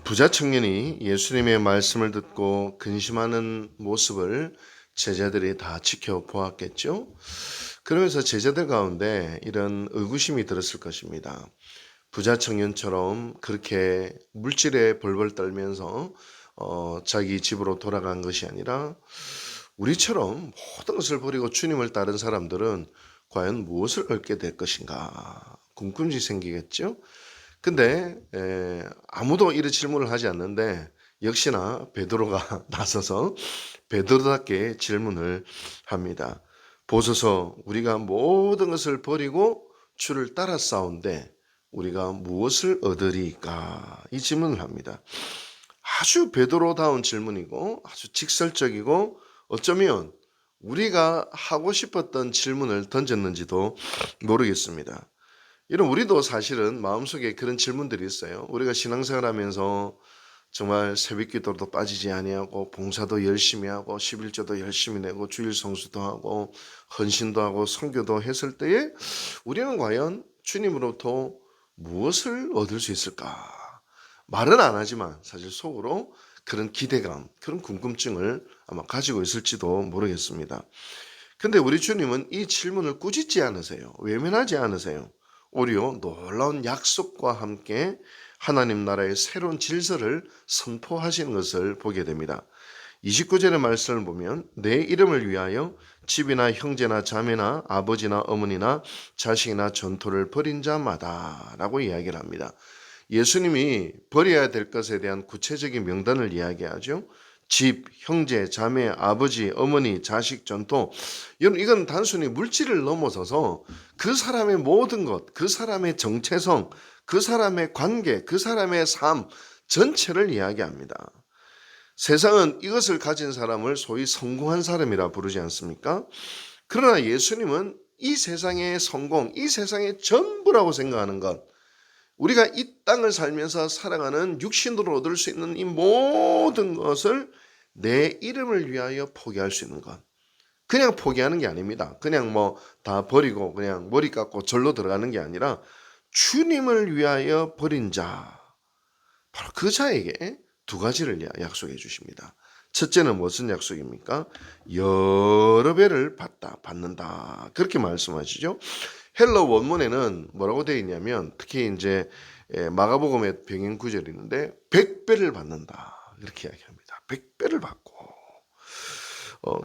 부자 청년이 예수님의 말씀을 듣고 근심하는 모습을 제자들이 다 지켜보았겠죠. 그러면서 제자들 가운데 이런 의구심이 들었을 것입니다. 부자 청년처럼 그렇게 물질에 벌벌 떨면서 자기 집으로 돌아간 것이 아니라 우리처럼 모든 것을 버리고 주님을 따른 사람들은 과연 무엇을 얻게 될 것인가 궁금증이 생기겠죠. 근데 아무도 이런 질문을 하지 않는데 역시나 베드로가 나서서 베드로답게 질문을 합니다. 보소서, 우리가 모든 것을 버리고 주를 따라 싸운데 우리가 무엇을 얻으리까? 이 질문을 합니다. 아주 베드로다운 질문이고 아주 직설적이고 어쩌면 우리가 하고 싶었던 질문을 던졌는지도 모르겠습니다. 이런 우리도 사실은 마음속에 그런 질문들이 있어요. 우리가 신앙생활하면서 정말 새벽기도도 빠지지 아니하고 봉사도 열심히 하고 11조도 열심히 내고 주일 성수도 하고 헌신도 하고 선교도 했을 때에 우리는 과연 주님으로부터 무엇을 얻을 수 있을까? 말은 안 하지만 사실 속으로 그런 기대감, 그런 궁금증을 아마 가지고 있을지도 모르겠습니다. 근데 우리 주님은 이 질문을 꾸짖지 않으세요. 외면하지 않으세요. 오히려 놀라운 약속과 함께 하나님 나라의 새로운 질서를 선포하시는 것을 보게 됩니다. 29절의 말씀을 보면 내 이름을 위하여 집이나 형제나 자매나 아버지나 어머니나 자식이나 전토를 벌인 자마다 라고 이야기를 합니다. 예수님이 버려야 될 것에 대한 구체적인 명단을 이야기하죠. 집, 형제, 자매, 아버지, 어머니, 자식, 전토. 이건 단순히 물질을 넘어서서 그 사람의 모든 것, 그 사람의 정체성, 그 사람의 관계, 그 사람의 삶 전체를 이야기합니다. 세상은 이것을 가진 사람을 소위 성공한 사람이라 부르지 않습니까? 그러나 예수님은 이 세상의 성공, 이 세상의 전부라고 생각하는 것, 우리가 이 땅을 살면서 살아가는 육신으로 얻을 수 있는 이 모든 것을 내 이름을 위하여 포기할 수 있는 것. 그냥 포기하는 게 아닙니다. 그냥 뭐 다 버리고 그냥 머리 깎고 절로 들어가는 게 아니라 주님을 위하여 버린 자, 바로 그 자에게 두 가지를 약속해 주십니다. 첫째는 무슨 약속입니까? 여러 배를 받는다. 그렇게 말씀하시죠. 헬러 원문에는 뭐라고 되어 있냐면 특히 이제 마가복음의 병행 구절이 있는데 100배를 받는다. 이렇게 이야기합니다. 100배를 받고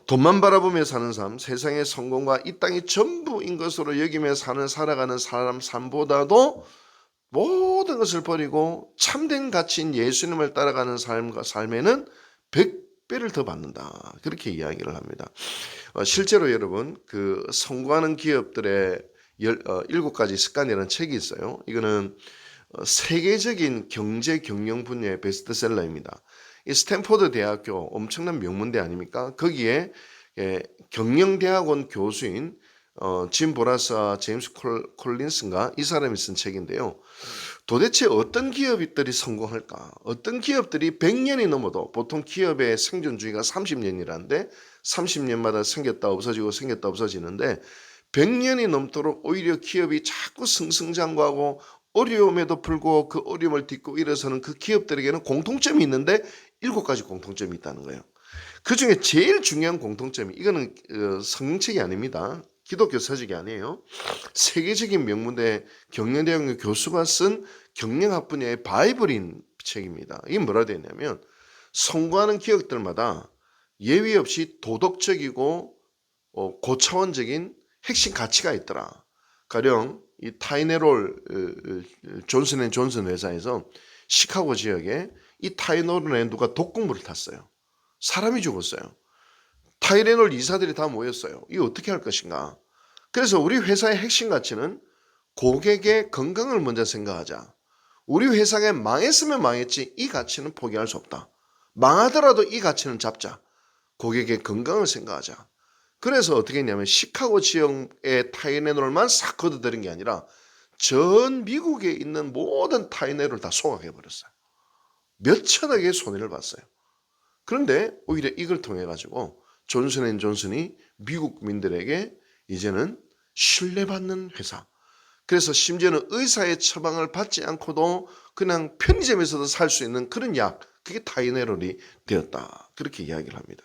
돈만 바라보며 사는 삶, 세상의 성공과 이 땅이 전부인 것으로 여기며 살아가는 사람 삶보다도 모든 것을 버리고 참된 가치인 예수님을 따라가는 삶에는 100배를 더 받는다. 그렇게 이야기를 합니다. 실제로 여러분 그 성공하는 기업들의 7가지 습관이라는 책이 있어요. 이거는 세계적인 경제 경영 분야의 베스트셀러입니다. 이 스탠포드 대학교 엄청난 명문대 아닙니까? 거기에 경영대학원 교수인 짐 보라스와 제임스 콜린스인가 이 사람이 쓴 책인데요. 도대체 어떤 기업들이 성공할까? 어떤 기업들이 100년이 넘어도 보통 기업의 생존 주기가 30년이라는데 30년마다 생겼다 없어지고 생겼다 없어지는데 100년이 넘도록 오히려 기업이 자꾸 승승장구하고 어려움에도 불구하고 그 어려움을 딛고 일어서는 그 기업들에게는 공통점이 있는데 7가지 공통점이 있다는 거예요. 그중에 제일 중요한 공통점이 이거는 성경책이 아닙니다. 기독교 서적이 아니에요. 세계적인 명문대 경영대학교 교수가 쓴 경영학 분야의 바이블인 책입니다. 이게 뭐라 되어 있냐면 성공하는 기업들마다 예외 없이 도덕적이고 고차원적인 핵심 가치가 있더라. 가령 이 타이네롤 존슨앤존슨 회사에서 시카고 지역에 이 타이네롤에 누가 독극물을 탔어요. 사람이 죽었어요. 타이레놀 이사들이 다 모였어요. 이거 어떻게 할 것인가? 그래서 우리 회사의 핵심 가치는 고객의 건강을 먼저 생각하자. 우리 회사가 망했으면 망했지 이 가치는 포기할 수 없다. 망하더라도 이 가치는 잡자. 고객의 건강을 생각하자. 그래서 어떻게 했냐면 시카고 지역의 타이레놀만 싹 걷어들인 게 아니라 전 미국에 있는 모든 타이레놀을 다 소각해버렸어요. 몇 천억의 손해를 봤어요. 그런데 오히려 이걸 통해 가지고 존슨앤존슨이 미국 국민들에게 이제는 신뢰받는 회사. 그래서 심지어는 의사의 처방을 받지 않고도 그냥 편의점에서도 살 수 있는 그런 약, 그게 타이네롤이 되었다. 그렇게 이야기를 합니다.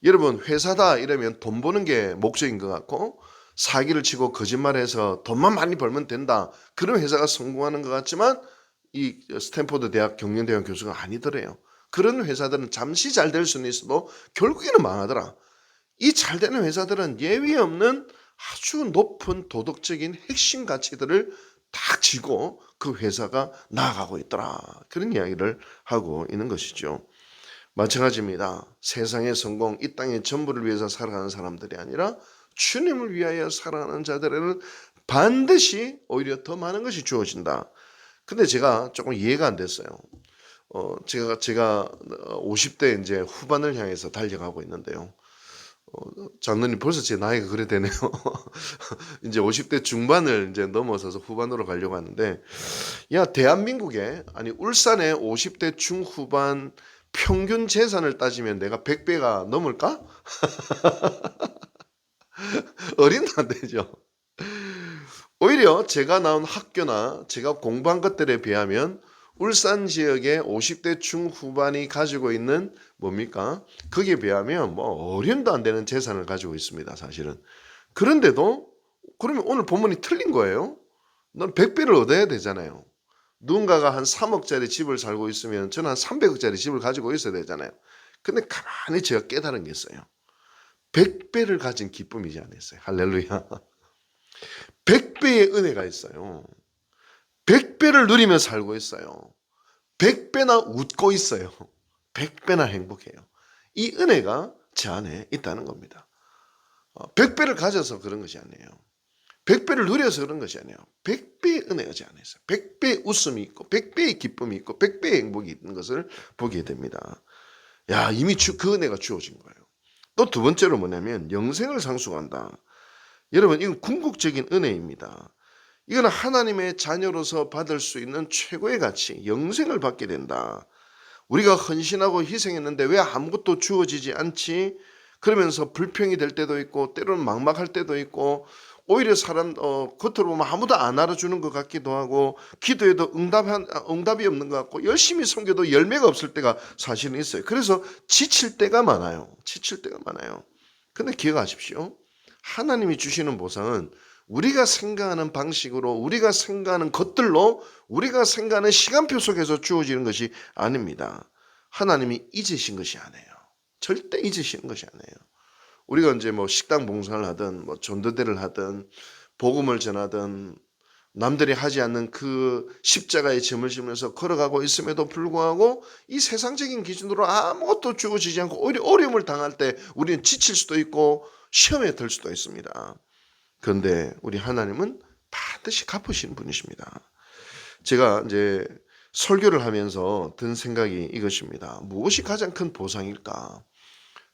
여러분, 회사다 이러면 돈 버는 게 목적인 것 같고 사기를 치고 거짓말해서 돈만 많이 벌면 된다, 그런 회사가 성공하는 것 같지만 이 스탠포드 대학 경영대학 교수가 아니더래요. 그런 회사들은 잠시 잘 될 수는 있어도 결국에는 망하더라. 이 잘 되는 회사들은 예외 없는 아주 높은 도덕적인 핵심 가치들을 딱 쥐고 그 회사가 나아가고 있더라. 그런 이야기를 하고 있는 것이죠. 마찬가지입니다. 세상의 성공, 이 땅의 전부를 위해서 살아가는 사람들이 아니라 주님을 위하여 살아가는 자들에는 반드시 오히려 더 많은 것이 주어진다. 근데 제가 조금 이해가 안 됐어요. 제가 50대 이제 후반을 향해서 달려가고 있는데요. 장로님 벌써 제 나이가 그래 되네요. 이제 50대 중반을 이제 넘어서서 후반으로 가려고 하는데, 야, 대한민국에, 아니 울산의 50대 중후반 평균 재산을 따지면 내가 100배가 넘을까? 어린도 안 되죠. 오히려 제가 나온 학교나 제가 공부한 것들에 비하면 울산 지역의 50대 중후반이 가지고 있는 뭡니까? 거기에 비하면 뭐 어른도 안 되는 재산을 가지고 있습니다, 사실은. 그런데도 그러면 오늘 본문이 틀린 거예요. 넌 100배를 얻어야 되잖아요. 누군가가 한 3억짜리 집을 살고 있으면 저는 한 300억짜리 집을 가지고 있어야 되잖아요. 근데 가만히 제가 깨달은 게 있어요. 100배를 가진 기쁨이지 않았어요. 할렐루야. 100배의 은혜가 있어요. 100배를 누리며 살고 있어요. 100배나 웃고 있어요. 100배나 행복해요. 이 은혜가 제 안에 있다는 겁니다. 100배를 가져서 그런 것이 아니에요. 100배를 누려서 그런 것이 아니에요. 100배의 은혜가 제 안에 있어요. 100배의 웃음이 있고 100배의 기쁨이 있고 100배의 행복이 있는 것을 보게 됩니다. 야, 이미 그 은혜가 주어진 거예요. 또 두 번째로 뭐냐면 영생을 상속한다. 여러분, 이건 궁극적인 은혜입니다. 이건 하나님의 자녀로서 받을 수 있는 최고의 가치, 영생을 받게 된다. 우리가 헌신하고 희생했는데 왜 아무것도 주어지지 않지? 그러면서 불평이 될 때도 있고 때로는 막막할 때도 있고 오히려 겉으로 보면 아무도 안 알아주는 것 같기도 하고 기도해도 응답이 없는 것 같고 열심히 섬겨도 열매가 없을 때가 사실은 있어요. 그래서 지칠 때가 많아요. 근데 기억하십시오. 하나님이 주시는 보상은 우리가 생각하는 방식으로, 우리가 생각하는 것들로, 우리가 생각하는 시간표 속에서 주어지는 것이 아닙니다. 하나님이 잊으신 것이 아니에요. 절대 잊으시는 것이 아니에요. 우리가 이제 뭐 식당 봉사를 하든 뭐 전도대를 하든 복음을 전하든 남들이 하지 않는 그 십자가의 짐을 지면서 걸어가고 있음에도 불구하고 이 세상적인 기준으로 아무것도 주어지지 않고 오히려 어려움을 당할 때 우리는 지칠 수도 있고 시험에 들 수도 있습니다. 그런데 우리 하나님은 반드시 갚으시는 분이십니다. 제가 이제 설교를 하면서 든 생각이 이것입니다. 무엇이 가장 큰 보상일까?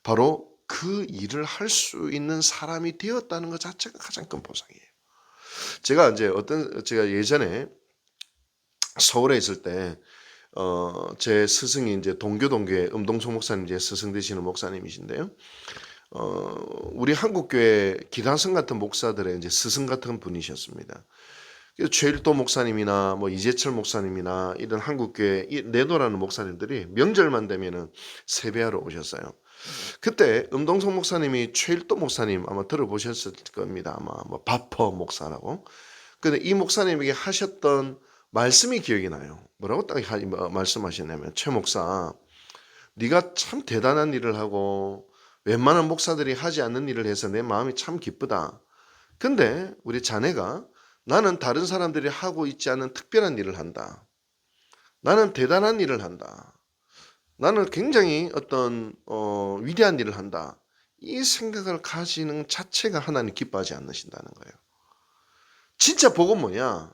바로 그 일을 할 수 있는 사람이 되었다는 것 자체가 가장 큰 보상이에요. 제가 예전에 서울에 있을 때, 제 스승이 이제 동교동교회 음동석 목사님, 제 스승 되시는 목사님이신데요. 우리 한국교회 기단성 같은 목사들의 이제 스승 같은 분이셨습니다. 그래서 최일도 목사님이나 뭐 이재철 목사님이나 이런 한국교회 내노라는 목사님들이 명절만 되면은 세배하러 오셨어요. 그때 음동석 목사님이 최일도 목사님 아마 들어보셨을 겁니다. 아마 뭐 바퍼 목사라고. 근데 이 목사님에게 하셨던 말씀이 기억이 나요. 뭐라고 딱 말씀하셨냐면, 최 목사, 네가 참 대단한 일을 하고 웬만한 목사들이 하지 않는 일을 해서 내 마음이 참 기쁘다. 근데 우리 자네가 나는 다른 사람들이 하고 있지 않은 특별한 일을 한다. 나는 대단한 일을 한다. 나는 굉장히 어떤 위대한 일을 한다. 이 생각을 가지는 자체가 하나님 기뻐하지 않으신다는 거예요. 진짜 복은 뭐냐?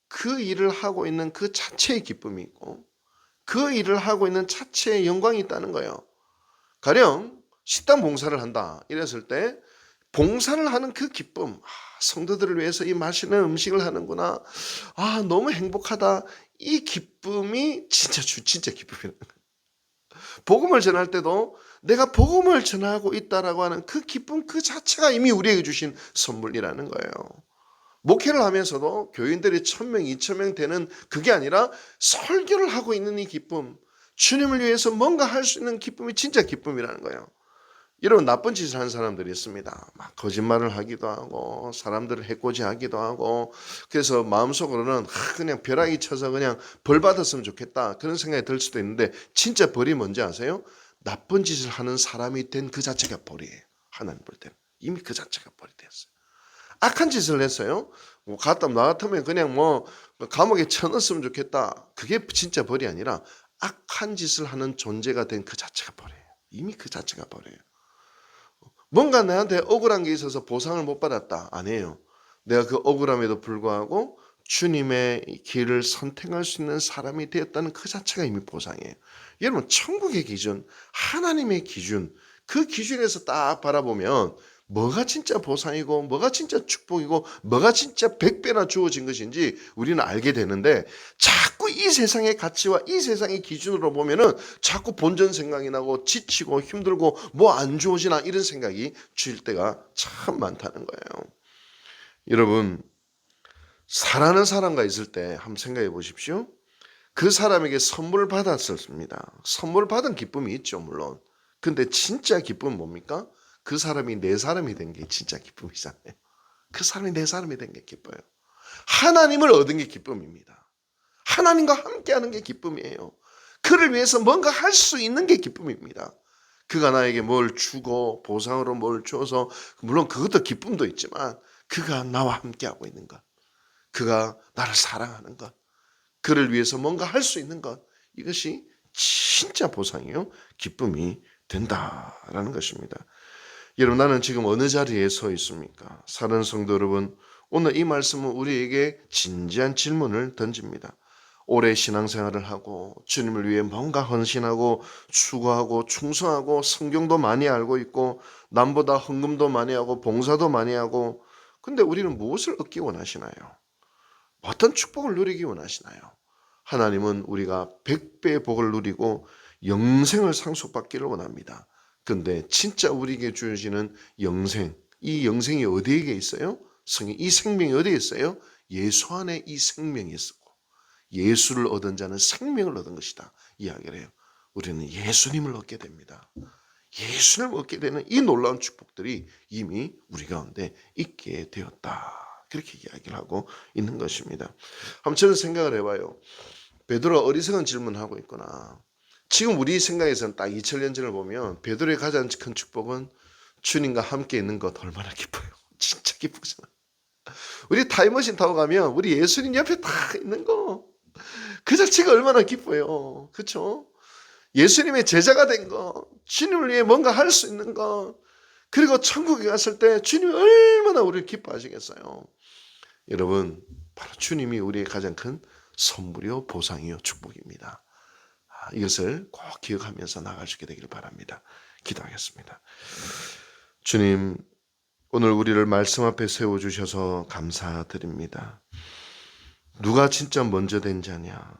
그 일을 하고 있는 그 자체의 기쁨이 있고 그 일을 하고 있는 자체의 영광이 있다는 거예요. 가령 식당 봉사를 한다 이랬을 때 봉사를 하는 그 기쁨, 성도들을 위해서 이 맛있는 음식을 하는구나, 너무 행복하다, 이 기쁨이 진짜 기쁨이라는 거예요. 복음을 전할 때도 내가 복음을 전하고 있다라고 하는 그 기쁨 그 자체가 이미 우리에게 주신 선물이라는 거예요. 목회를 하면서도 교인들이 1,000명, 2,000명 되는 그게 아니라 설교를 하고 있는 이 기쁨, 주님을 위해서 뭔가 할 수 있는 기쁨이 진짜 기쁨이라는 거예요. 이런 나쁜 짓을 하는 사람들이 있습니다. 막 거짓말을 하기도 하고 사람들을 해코지하기도 하고, 그래서 마음속으로는 그냥 벼락이 쳐서 그냥 벌 받았으면 좋겠다 그런 생각이 들 수도 있는데, 진짜 벌이 뭔지 아세요? 나쁜 짓을 하는 사람이 된 그 자체가 벌이에요. 하나님 볼 때는 이미 그 자체가 벌이 됐어요. 악한 짓을 했어요. 뭐 갔다 나 같으면 그냥 뭐 감옥에 쳐넣었으면 좋겠다. 그게 진짜 벌이 아니라 악한 짓을 하는 존재가 된 그 자체가 벌이에요. 이미 그 자체가 벌이에요. 뭔가 나한테 억울한 게 있어서 보상을 못 받았다, 아니에요. 내가 그 억울함에도 불구하고 주님의 길을 선택할 수 있는 사람이 되었다는 그 자체가 이미 보상이에요. 여러분, 천국의 기준, 하나님의 기준, 그 기준에서 딱 바라보면 뭐가 진짜 보상이고 뭐가 진짜 축복이고 뭐가 진짜 100배나 주어진 것인지 우리는 알게 되는데, 자꾸 이 세상의 가치와 이 세상의 기준으로 보면은 자꾸 본전 생각이 나고 지치고 힘들고 뭐 안 주어지나 이런 생각이 들 때가 참 많다는 거예요. 여러분, 사랑하는 사람과 있을 때 한번 생각해 보십시오. 그 사람에게 선물을 받았었습니다. 선물 받은 기쁨이 있죠, 물론. 근데 진짜 기쁨은 뭡니까? 그 사람이 내 사람이 된 게 진짜 기쁨이잖아요. 그 사람이 내 사람이 된 게 기뻐요. 하나님을 얻은 게 기쁨입니다. 하나님과 함께하는 게 기쁨이에요. 그를 위해서 뭔가 할 수 있는 게 기쁨입니다. 그가 나에게 뭘 주고 보상으로 뭘 줘서, 물론 그것도 기쁨도 있지만 그가 나와 함께하고 있는 것, 그가 나를 사랑하는 것, 그를 위해서 뭔가 할 수 있는 것, 이것이 진짜 보상이요, 기쁨이 된다라는 것입니다. 여러분, 나는 지금 어느 자리에 서 있습니까? 사랑하는 성도 여러분, 오늘 이 말씀은 우리에게 진지한 질문을 던집니다. 오래 신앙생활을 하고 주님을 위해 뭔가 헌신하고 수고하고 충성하고 성경도 많이 알고 있고 남보다 헌금도 많이 하고 봉사도 많이 하고, 근데 우리는 무엇을 얻기 원하시나요? 어떤 축복을 누리기 원하시나요? 하나님은 우리가 100배의 복을 누리고 영생을 상속받기를 원합니다. 그런데 진짜 우리에게 주어지는 영생, 이 영생이 어디에 있어요? 이 생명이 어디에 있어요? 예수 안에 이 생명이 있고, 예수를 얻은 자는 생명을 얻은 것이다 이야기를 해요. 우리는 예수님을 얻게 됩니다. 예수님을 얻게 되는 이 놀라운 축복들이 이미 우리 가운데 있게 되었다, 그렇게 이야기를 하고 있는 것입니다. 한번 저는 생각을 해봐요. 베드로가 어리석은 질문을 하고 있구나. 지금 우리 생각에서는 딱 2000년 전을 보면 베드로의 가장 큰 축복은 주님과 함께 있는 것, 얼마나 기뻐요. 진짜 기쁘잖아. 우리 타임머신 타고 가면 우리 예수님 옆에 딱 있는 거, 그 자체가 얼마나 기뻐요. 그렇죠? 예수님의 제자가 된 거, 주님을 위해 뭔가 할 수 있는 거, 그리고 천국에 갔을 때 주님이 얼마나 우리를 기뻐하시겠어요. 여러분, 바로 주님이 우리의 가장 큰 선물이요, 보상이요, 축복입니다. 이것을 꼭 기억하면서 나갈 수 있게 되기를 바랍니다. 기도하겠습니다. 주님, 오늘 우리를 말씀 앞에 세워주셔서 감사드립니다. 누가 진짜 먼저 된 자냐?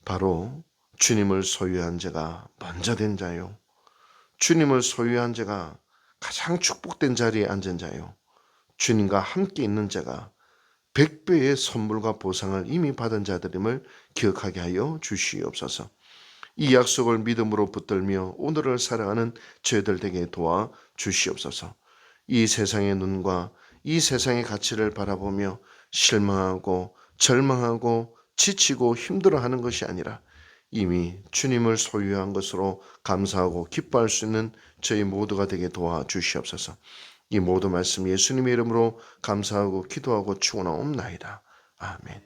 바로 주님을 소유한 자가 먼저 된 자요. 주님을 소유한 자가 가장 축복된 자리에 앉은 자요. 주님과 함께 있는 자가 100배의 선물과 보상을 이미 받은 자들임을 기억하게 하여 주시옵소서. 이 약속을 믿음으로 붙들며 오늘을 살아가는 저희들 되게 도와 주시옵소서. 이 세상의 눈과 이 세상의 가치를 바라보며 실망하고 절망하고 지치고 힘들어하는 것이 아니라 이미 주님을 소유한 것으로 감사하고 기뻐할 수 있는 저희 모두가 되게 도와 주시옵소서. 이 모든 말씀 예수님의 이름으로 감사하고 기도하고 축원하옵나이다. 아멘.